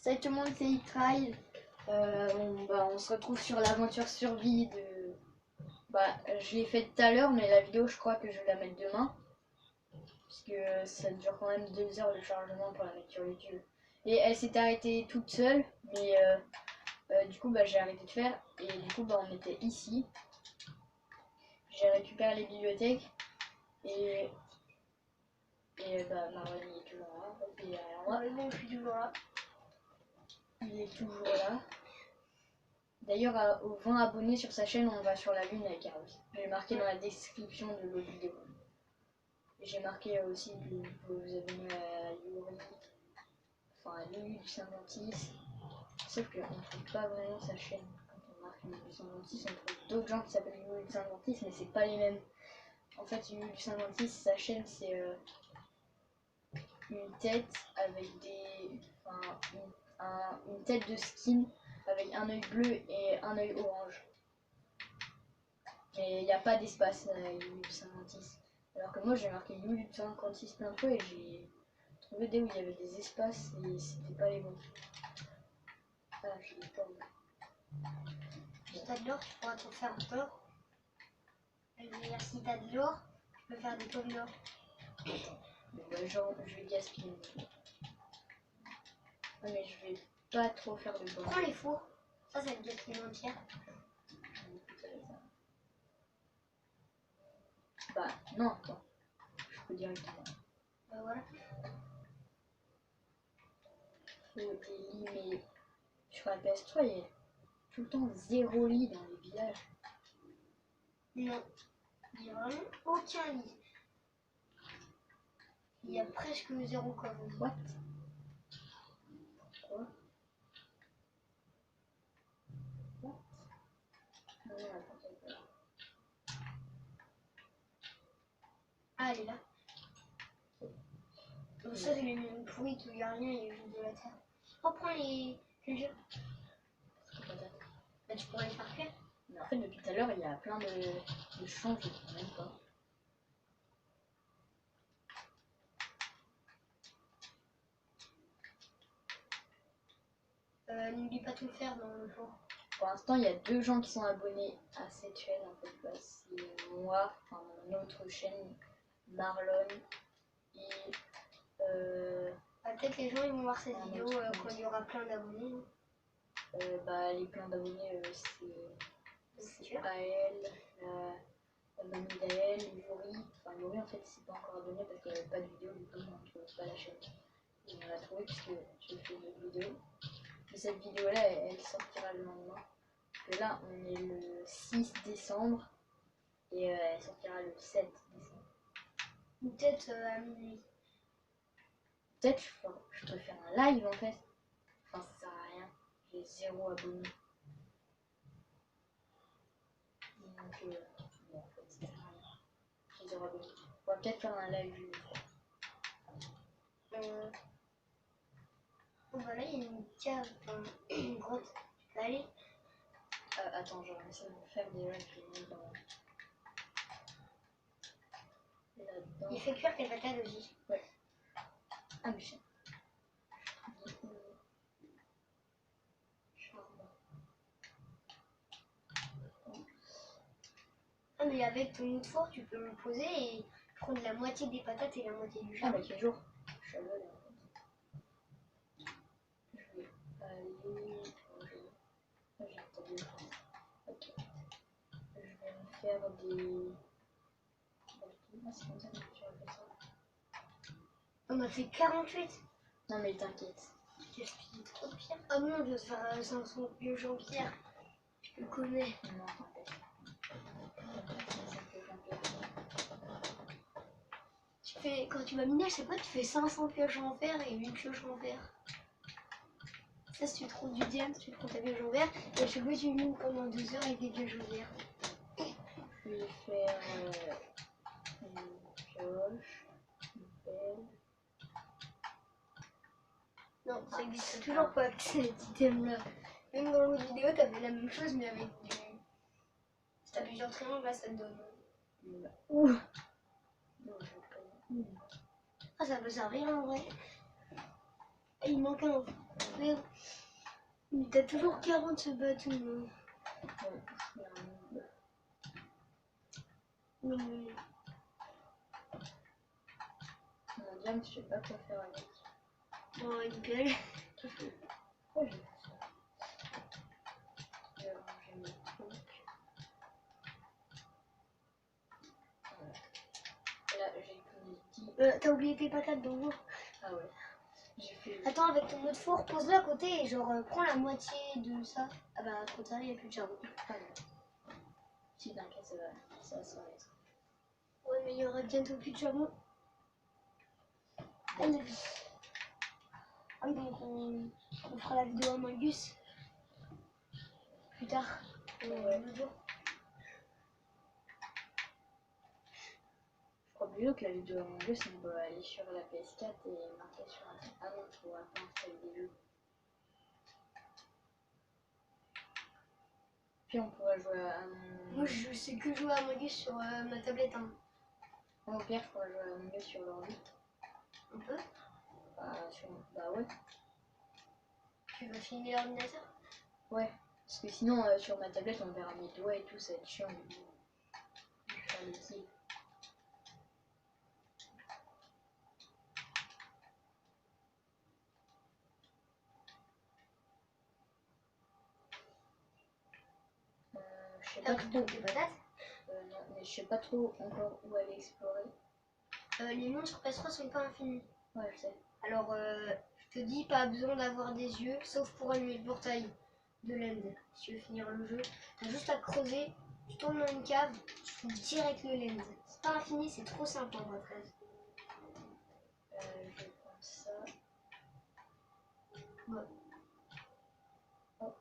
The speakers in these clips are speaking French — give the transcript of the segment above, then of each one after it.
Salut tout le monde, c'est X-Trail. On se retrouve sur l'aventure survie de... je l'ai fait tout à l'heure, mais la vidéo, je crois que je vais la mettre demain. Puisque ça dure quand même 2 heures de chargement pour la mettre sur YouTube. Et elle s'est arrêtée toute seule, mais du coup, j'ai arrêté de faire. Et du coup, on était ici. J'ai récupéré les bibliothèques. Et Marwan, il est toujours là. Et derrière moi, je suis toujours là. il est toujours là. D'ailleurs, aux 20 abonnés sur sa chaîne, on va sur la lune avec Harvey. J'ai marqué dans la description de l'autre vidéo. J'ai marqué aussi que vous pouvez vous abonner à Yuri, enfin à Lulu du 56. Sauf qu'on ne trouve pas vraiment sa chaîne. Quand on marque Lulu du 56, on trouve d'autres gens qui s'appellent Lulu du 56, mais c'est pas les mêmes. En fait, Lulu du 56, sa chaîne, c'est une tête avec des... une tête de skin avec un œil bleu et un œil orange. Mais il n'y a pas d'espace Yulu du 56. Alors que moi j'ai marqué Yulu du 56 plein de fois et j'ai trouvé des où il y avait des espaces et c'était pas les bons. Ah, j'ai des pommes. Si t'as de l'or, tu pourras t'en faire d'or. Je veux dire, si t'as de l'or, tu peux faire des pommes d'or. Genre, je vais gaspiller. Ah, mais je vais pas trop faire de pommes. Prends les fours. Ça te gaspille moins cher. Non, attends. Je peux directement. Bah voilà. Faut des lits, mais sur la PS3, il y a tout le temps 0 lit dans les villages. Non. Il n'y a vraiment aucun lit. Il y a presque 0 comme on dit. What? Pourquoi? What? Non, attends. Ah, elle est là. Donc ça, c'est une pourrite où il n'y a rien, il y a juste de la terre. Oh, prends les cultures. Bah, tu pourrais les faire cuire. Mais en fait, depuis tout à l'heure, il y a plein de champs, je ne comprends même pas. N'oublie pas de tout faire dans le four. Pour l'instant, il y a 2 gens qui sont abonnés à cette chaîne. En fait, c'est moi, enfin mon autre chaîne, Marlon, et Peut-être les gens ils vont voir cette vidéo quand il y aura plein d'abonnés. les pleins d'abonnés, c'est Aël, la mamie d'Aël, Yuri. Enfin, Yuri, en fait, il s'est pas encore abonné parce qu'il n'y avait pas de vidéo, du coup, on ne trouve pas la chaîne. Et on l'a trouvé puisque j'ai fait une autre vidéo. Mais cette vidéo-là, elle sortira le lendemain. Parce que là, on est le 6 décembre et elle sortira le 7 décembre. Ou peut-être à minuit. Peut-être je peux faire un live en fait. Enfin, ça sert à rien. J'ai 0 abonnés. Donc, bon, en fait, ça sert à rien. J'ai 0 abonnés. On va peut-être faire un live une fois. Bon, voilà, il y a une cave, une grotte. Tu peux aller. Attends, je vais essayer de faire déjà que je mets dans... Là-dedans. Il fait cuire tes patates aussi. Ouais. Ah, mais chien. Ah, mais avec ton autre four, tu peux le poser et prendre la moitié des patates et la moitié du Ah, charbon. quel jour? Je suis à l'heure, en fait. Je vais aller... J'ai entendu. Ok. Je vais me faire des... C'est comme ça que tu as fait ça. On a fait 48. Non mais t'inquiète. Tu gaspilles trop de pierre. Ah non, je vais te faire 500 vieux Jean-Pierre. Je le connais. Non, t'inquiète. Tu fais, quand tu vas miner, je sais pas, tu fais 500 pioches en fer et 8 pioches en fer. Ça, si tu trouves du diamant, tu prends ta pioche en fer et à chaque fois tu mines pendant 2 heures avec des pioches en fer. Je vais faire une pioche, une pelle. Non, ça existe toujours pas que cet item-là. Même dans l'autre vidéo, t'avais la même chose, mais avec du... Si t'as plusieurs triangles, là, ça te donne... Ouh. Ah, ça peut servir en vrai. Il manque un. construire. Mais t'as toujours 40 bâtons. Hein. Ouais, je fais un immeuble. Non, mais... Mon diable, je sais pas quoi faire avec. Oh, une pelle. Pourquoi j'ai fait ça? Je vais ranger mes trucs. Voilà. Là, j'ai plus 10. T'as oublié tes patates dans l'eau. Ah ouais. J'ai fait. Attends, avec ton autre four, pose-le à côté et genre prends la moitié de ça. Ah bah, trop tard, il n'y a plus de charbon. Ah non. Si, t'inquiète, ça va se remettre. Ouais, mais il y aura bientôt plus de charbon. Ah, donc on fera la vidéo à Mangus plus tard. Ouais. Le jour. Je crois plutôt que la vidéo en jeu, c'est qu'on peut aller sur la PS4 et marquer sur un. Ah non, tu pourras pas installer des jeux. Puis on pourra jouer à. Moi, je sais que jouer à Mangus sur ma tablette. Hein. Moi, au pire, je pourrais jouer à mieux sur l'ordi. On peut. Bah ouais. Tu vas filmer l'ordinateur. Ouais. Parce que sinon, sur ma tablette, on verra mes doigts et tout, ça va être chiant. Je vais faire des petits. Je sais T'as pas pris trop. tes patates. Non, mais je sais pas trop encore où aller explorer. Les mondes sur PS3 sont pas infinis. Ouais, je sais. Alors, je te dis, pas besoin d'avoir des yeux, sauf pour allumer le portail de l'end. Si tu veux finir le jeu, t'as juste à creuser, tu tournes dans une cave, tu trouves direct le land. C'est pas infini, c'est trop simple en vrai, 13. Je vais prendre ça. Ouais. Oh.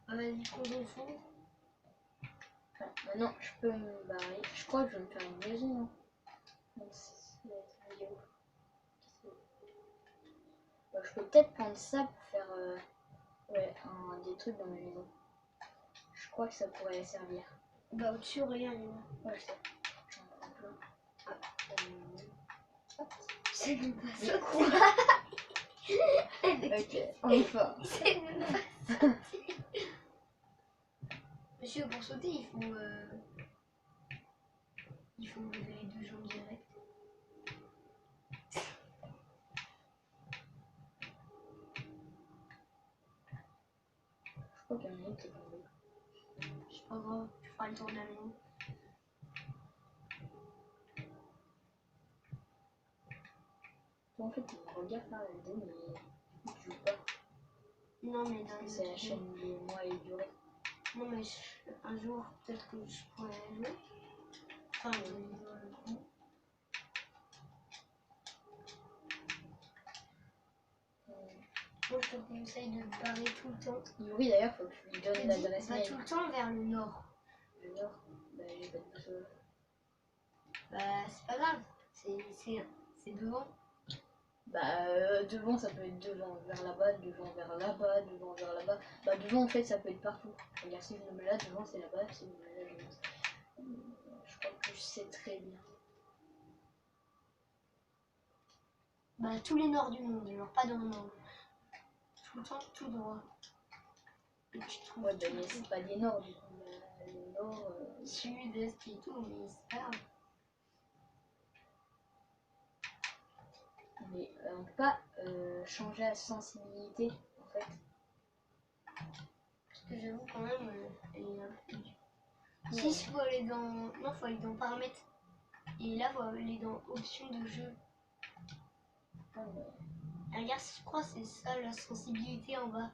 Vas-y, creuse au fond. Enfin, maintenant, je peux me barrer. Je crois que je vais me faire une maison. Hein. Donc, ça va être vidéo. Je peux peut-être prendre ça pour faire ouais, des trucs dans ma maison. Je crois que ça pourrait servir. Bah, au-dessus, rien. Ouais, je sais. J'en prends plein. Hop. C'est même pas ça, quoi. Ok, enfin. C'est même pas ça. Monsieur, pour sauter, il faut lever les deux jambes direct. Je crois qu'il y en a une qui est tombée. C'est pas grave, tu feras le tour de la maison. Toi, en fait, tu me regardes par la vidéo, mais tu joues pas. Non, mais Parce dans que c'est la le chaîne de moi et durée. Non, mais un jour, peut-être que je pourrais jouer. Enfin, moi, je te conseille de te barrer tout le temps. Yuri, d'ailleurs, faut que je lui donne l'adresse Va mail. tout le temps vers le nord. Le nord, bah, j'ai pas de boussole. Bah, c'est pas grave. C'est devant. Bah, devant, ça peut être devant vers là-bas, devant vers là-bas, devant vers là-bas. Bah, devant, en fait, ça peut être partout. Regarde, si je me mets là, devant, c'est là-bas, si je me mets là, devant. Je crois que je sais très bien. Bah, tous les nords du monde, genre pas dans le nord. Tout le temps, tout droit. Et tu trouves Ouais, bah, mais c'est pas des nords, du coup. Le nord. sud, est et tout, mais c'est pas grave. Mais on peut pas changer la sensibilité, en fait. Parce que j'avoue, quand même, elle est un peu dure. Si, il faut aller dans. Non, faut aller dans paramètres. Et là, faut aller dans options de jeu. Ouais, mais... Regarde, je crois que c'est ça la sensibilité en bas.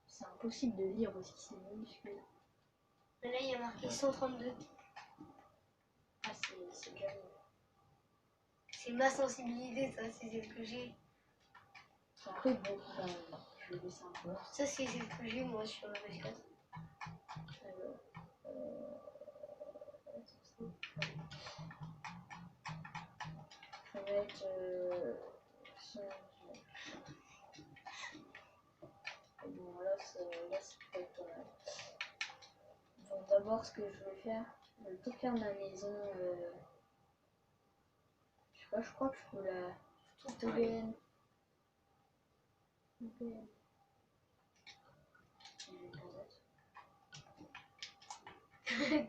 C'est impossible de lire aussi, c'est minuscule. Mais là, il y a marqué 132. Ah, c'est déjà mieux. C'est ma sensibilité, ça, c'est celle que j'ai. C'est un peu beau. Non, je vais laisser un peu. Ça, c'est celle que j'ai, moi, sur la PS4. Ça va être... Bon, là, c'est peut-être pas mal. Bon, d'abord, ce que je vais faire, je vais tout faire ma maison. Je sais pas, je crois que je peux la... Toute EBN.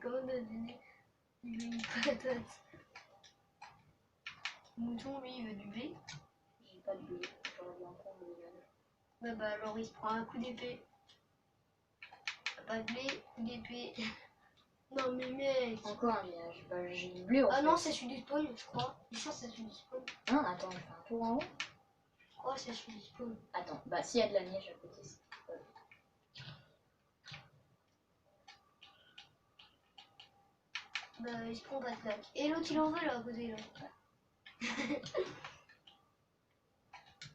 Comment donner une patate. Mouton, lui, il veut du blé. J'ai pas de blé, j'aurais bien prendre le blé. Ouais, bah alors il se prend un coup d'épée. Pas de blé, coup d'épée. Non mais mec. Encore un village, bah j'ai du blé en Ah fait. non, c'est celui du spawn, je crois. Je suis sûr que c'est celui du spawn. Hein, attends, je fais un tour en haut. Je crois que c'est celui du spawn. Attends, bah s'il y a de la neige à côté, c'est pas... Bah il se prend pas de claque. Et l'autre il en veut là à côté là.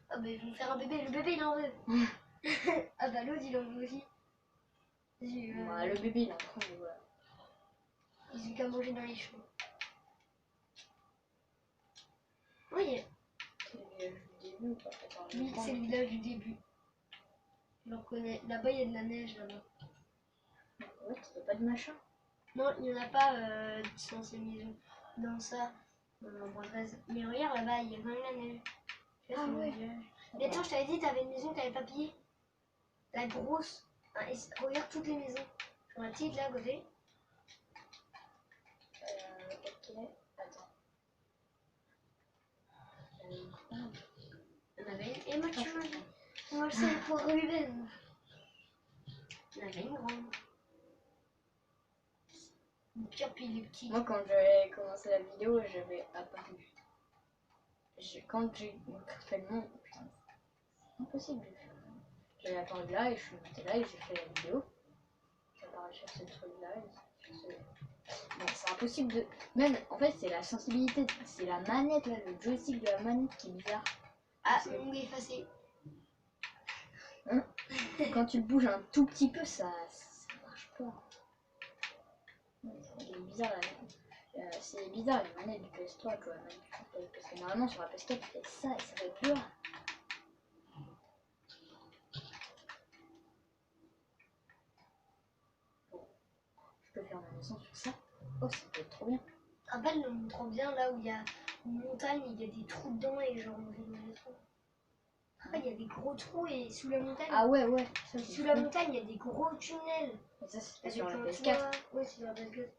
Ah bah ils vont faire un bébé, le bébé il en veut. Ah bah l'autre il en veut aussi. Ouais, le bébé il est en train de... Voilà. Ils ont qu'à manger dans les choux. Oui, C'est le village du début ou pas? Attends, je vais oui prendre- c'est le village du début. Je le reconnais. Là-bas il y a de la neige là-bas. Ouais, il y a pas de machin. Non, il n'y en a pas dans ces maisons. Dans ça, dans l'embrasade. Mais regarde là-bas, il y a quand même la neige. Tu vois, Ah c'est mon ouais. village. Mais attends, je t'avais dit, t'avais une maison que t'avais pas pillée. La grosse. Ah, regarde toutes les maisons. Sur la petite là à côté. Ok, attends. Il y en avait une. Et moi, tu m'as dit. Moi, je sais pour Ruben. Il y en avait une grande. Une pire puis les petits. Moi quand j'avais commencé la vidéo, j'avais apparu. Quand j'ai fait le monde, putain, c'est impossible de faire. J'avais apparu là et je suis montée là et j'ai fait la vidéo. J'ai apparu sur ce truc là et sur ce... Bon, c'est impossible de... Même, en fait, c'est la sensibilité, c'est la manette là, le joystick de la manette qui est bizarre. Ah, on est effacé. Quand tu le bouges un tout petit peu, ça marche pas. C'est bizarre, c'est bizarre les manettes du PS3, tu vois, même, parce que normalement sur la PS4 tu fais ça et ça va être dur. Bon, je peux faire ma maison sur ça. Oh, ça peut être trop bien. Tu te rappelles, on montre bien là où il y a une montagne, il y a des trous dedans et genre on vit dans les trous. Après, il y a des gros trous et sous la montagne. Ah ouais, ouais. Ça, Sous la montagne, il y a des gros tunnels. Et ça, c'était Avec sur la un PS4. toit. Ouais, c'est sur la PS4.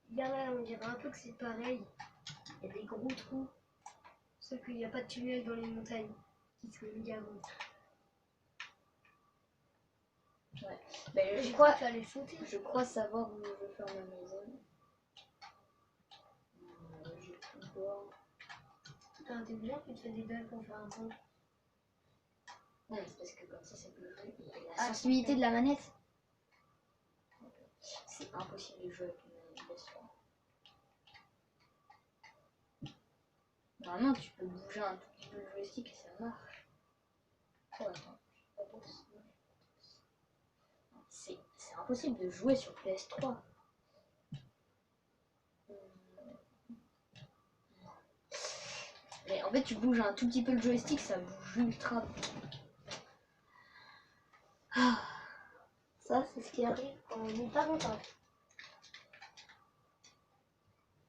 Regarde là, on dirait un peu que c'est pareil. Il y a des gros trous. Sauf qu'il n'y a pas de tunnel dans les montagnes. Qui serait méga gros. Ouais. Ben, Je crois qu'il fallait sauter. je crois savoir où je veux faire ma maison. J'ai tout voir. Putain, t'es bien que tu te fais des dalles pour faire un pont. Non, c'est parce que comme ça, c'est plus joli. Et la Ah, sensibilité de la manette. C'est impossible de jouer avec une manette PS3. Normalement, tu peux bouger un tout petit peu le joystick et ça marche. Oh, attends. C'est impossible de jouer sur PS3. Mais en fait, tu bouges un tout petit peu le joystick, ça bouge ultra vite. Ah. Ça, c'est ce qui arrive quand on n'est pas content.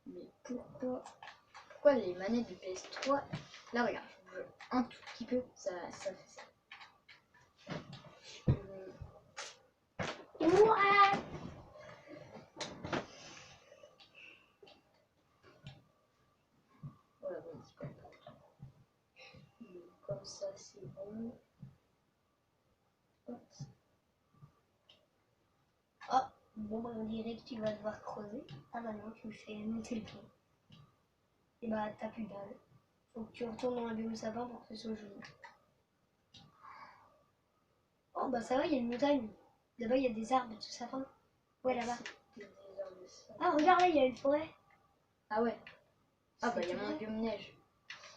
Mais pourquoi les manettes de PS3... Là, regarde, je bouge un tout petit peu, ça fait ça. Ouais. Voilà, bon, c'est pas important. Comme ça, c'est bon. Hop. Ah, bon, bah, on dirait que tu vas devoir creuser. Ah bah non, tu me fais monter le pied. Et bah, t'as plus de dalle. Faut que tu retournes dans la biome sapin pour que ce soit joli. Oh, bah ça va, il y a une montagne. Là-bas, il y a des arbres et tout sapin. Ouais, là-bas. Des heures de ça. Ah, regarde, là, il y a une forêt. Ah ouais. Ah bah, C'est il y a tout mon vrai. biome neige.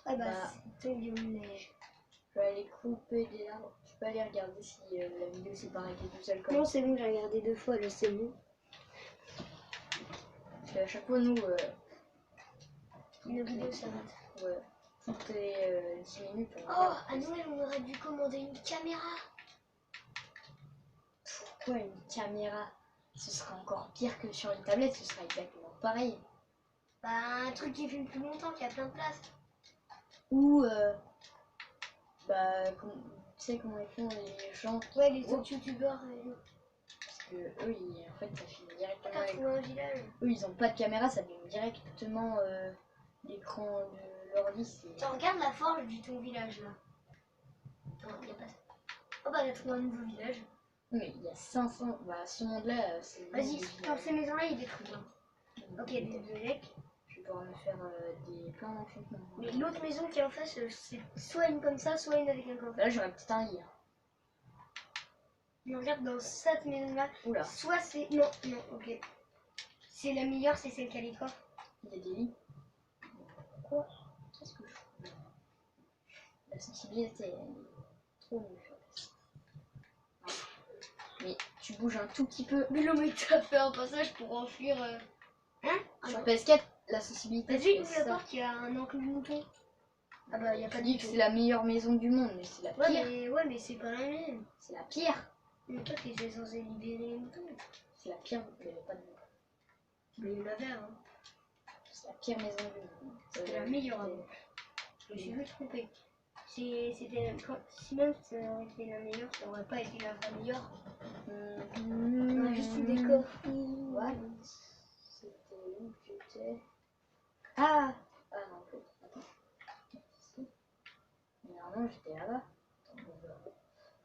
Ah bah, Bah. c'est ton biome neige. Je vais aller couper des arbres. Je peux aller regarder si la vidéo s'est pas arrêtée tout seul comme Non, c'est bon, j'ai regardé 2 fois, là, c'est bon. Parce qu'à chaque fois, nous, Une vidéo s'arrête. ouais, toutes les 10 minutes, on Oh, regarde. à Noël, on aurait dû commander une caméra. Pourquoi une caméra? Ce sera encore pire que sur une tablette, ce sera exactement pareil. Bah, un truc qui filme plus longtemps, qui a plein de place. Ou, bah, tu sais comment ils font les gens. Ouais, les autres youtubeurs. Parce que eux, en fait, ça filme directement T'as avec. trouvé un village. Eux, ils ont pas de caméra, ça filme directement l'écran de l'ordi. Tu regardes la forge du ton village là. Non, y a pas ça. Oh bah, t'as trouvé un nouveau village. Mais il y a 500. Bah, ce monde-là, c'est. Vas-y, dans ces maisons-là, il détruit. Hein. Ok, des élecs. Je vais pouvoir me faire plein d'enchantements. Mais l'autre maison qui est en face, c'est soit une comme ça, soit une avec un coffre. Là, j'aurais peut-être un lit. Hein. Mais regarde dans cette maison-là. Oula, Soit c'est. Non, non, ok. C'est la meilleure, c'est celle qui a les coffres. il y a des lits. Quoi? Qu'est-ce que je fais? La sensibilité, elle est trop nulle. Mais tu bouges un tout petit peu. Mais le mec t'a fait un passage pour enfuir. Hein? Sur PS4, la sensibilité, Vas-y, c'est ouvre la ça. porte, il y a un enclos de mouton. Ah bah, il y a pas Tu de dis que mouton. c'est la meilleure maison du monde, mais c'est la pire. Ouais, mais c'est pas la même. C'est la pire. Mais toi, t'es censé libérer les moutons. C'est la pire, mais il n'y avait pas de mouton. Mais il y en avait un. C'est la pire maison du monde. C'était la meilleure avant. Je me suis juste trompé. C'était si même ça aurait été la meilleure, ça aurait pas été la meilleure. On a juste eu des coffres. What? C'était où que j'étais? Ah! Ah non, l'autre. Attends. Ici. Mais normalement, j'étais là-bas. Attends,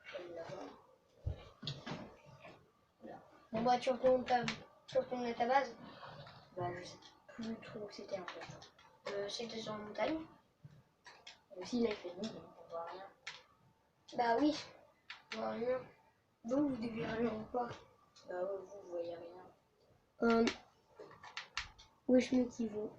je vais aller là-bas. Bon bah tu retournes à ta base. Bah, je sais plus trop où c'était en fait. C'était sur la montagne. Et aussi, là, il fait nuit, donc on voit rien. Bah oui. On voit rien. Donc vous devez rien voir. Bah, ouais, vous voyez rien. Wesh, mais qui vaut.